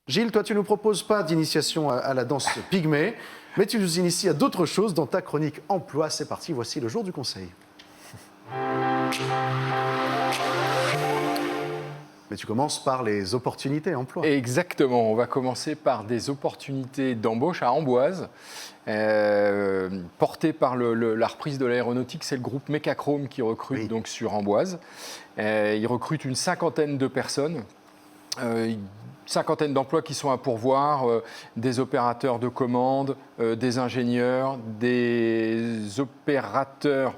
Gilles, toi, tu ne nous proposes pas d'initiation à la danse pygmée, mais tu nous inities à d'autres choses dans ta chronique emploi. C'est parti, voici le jour du conseil. Mais tu commences par les opportunités emploi. Exactement, on va commencer par des opportunités d'embauche à Amboise, portées par la reprise de l'aéronautique. C'est le groupe Mecachrome qui recrute donc sur Amboise. Il recrute une cinquantaine de personnes. Cinquantaine d'emplois qui sont à pourvoir, des opérateurs de commande, des ingénieurs, des opérateurs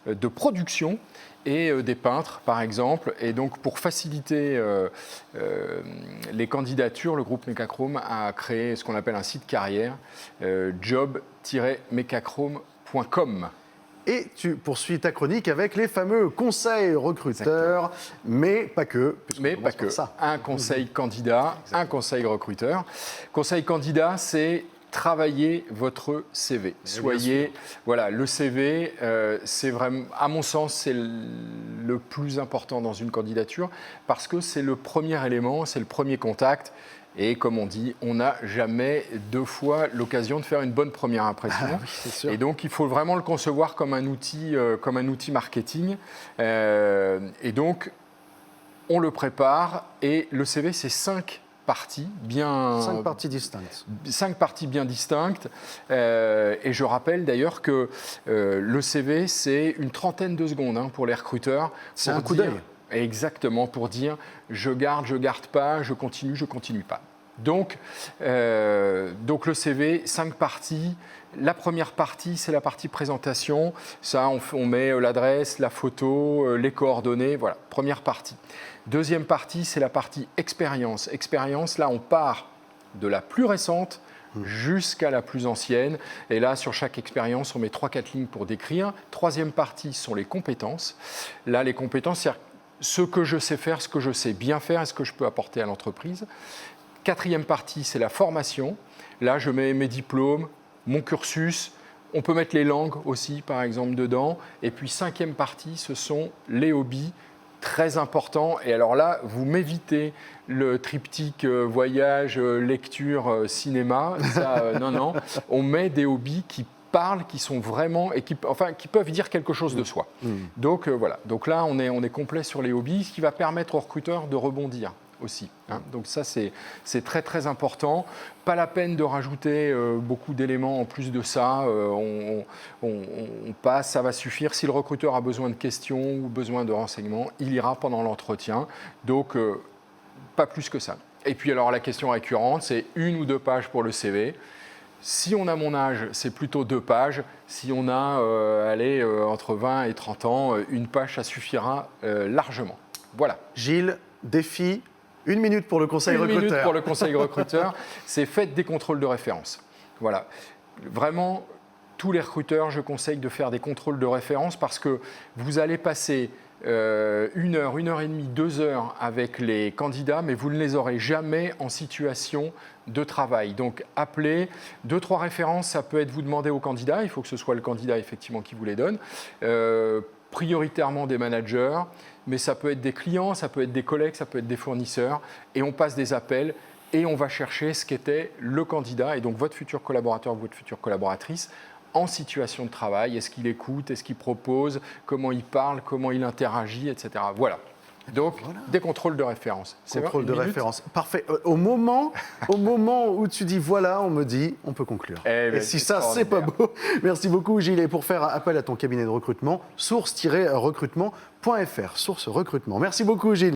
de production et des peintres, par exemple. Et donc, pour faciliter les candidatures, le groupe Mecachrome a créé ce qu'on appelle un site carrière, job-mecachrome.com. Et tu poursuis ta chronique avec les fameux conseils recruteurs, mais pas que. Mais pas que. Ça. Un conseil candidat, un conseil recruteur. Conseil candidat, c'est travailler votre CV. Soyez, voilà, le CV, c'est vraiment, à mon sens, c'est le plus important dans une candidature parce que c'est le premier élément, c'est le premier contact. Et comme on dit, on n'a jamais deux fois l'occasion de faire une bonne première impression. Ah oui, c'est sûr. Et donc, il faut vraiment le concevoir comme un outil marketing. Et donc, on le prépare. Et le CV, c'est 5 parties bien... 5 parties distinctes. 5 parties bien distinctes. Et je rappelle d'ailleurs que le CV, c'est une trentaine de secondes pour les recruteurs. C'est un coup d'œil. Exactement, pour dire je garde pas, je continue pas. Donc le CV, 5 parties. La première partie, c'est la partie présentation. Ça, on met l'adresse, la photo, les coordonnées. Voilà, première partie. Deuxième partie, c'est la partie expérience. Expérience, là, on part de la plus récente jusqu'à la plus ancienne. Et là, sur chaque expérience, on met 3-4 lignes pour décrire. Troisième partie sont les compétences. Là, les compétences, c'est ce que je sais faire, ce que je sais bien faire et ce que je peux apporter à l'entreprise. Quatrième partie, c'est la formation. Là, je mets mes diplômes, mon cursus. On peut mettre les langues aussi, par exemple, dedans. Et puis, cinquième partie, ce sont les hobbies, très importants. Et alors là, vous m'évitez le triptyque voyage, lecture, cinéma. Ça, non. On met des hobbies qui parlent, qui sont vraiment et qui peuvent dire quelque chose de soi. Donc voilà. Donc là, on est complet sur les hobbies, ce qui va permettre aux recruteurs de rebondir aussi. Donc ça, c'est très très important. Pas la peine de rajouter beaucoup d'éléments en plus de ça. On passe, ça va suffire. Si le recruteur a besoin de questions ou besoin de renseignements, il ira pendant l'entretien. Donc pas plus que ça. Et puis alors la question récurrente, c'est 1 ou 2 pages pour le CV. Si on a mon âge, c'est plutôt 2 pages. Si on a entre 20 et 30 ans, 1 page, ça suffira largement. Voilà. Gilles, défi, 1 minute pour le conseil recruteur. 1 minute pour le conseil recruteur, c'est faites des contrôles de référence. Voilà. Vraiment, tous les recruteurs, je conseille de faire des contrôles de référence parce que vous allez passer 1 heure, 1 heure et demie, 2 heures avec les candidats, mais vous ne les aurez jamais en situation de travail. Donc, appelez 2-3 références, ça peut être vous demander au candidat, il faut que ce soit le candidat effectivement qui vous les donne, prioritairement des managers, mais ça peut être des clients, ça peut être des collègues, ça peut être des fournisseurs, et on passe des appels et on va chercher ce qu'était le candidat, et donc votre futur collaborateur, votre future collaboratrice, en situation de travail. Est-ce qu'il écoute, est-ce qu'il propose, comment il parle, comment il interagit, etc. Voilà. Donc, des contrôles de référence. Contrôle de référence. Parfait. Au moment où tu dis voilà, on me dit on peut conclure. Et si ça, c'est pas beau. Merci beaucoup, Gilles. Et pour faire appel à ton cabinet de recrutement, source-recrutement.fr. Source recrutement. Merci beaucoup, Gilles.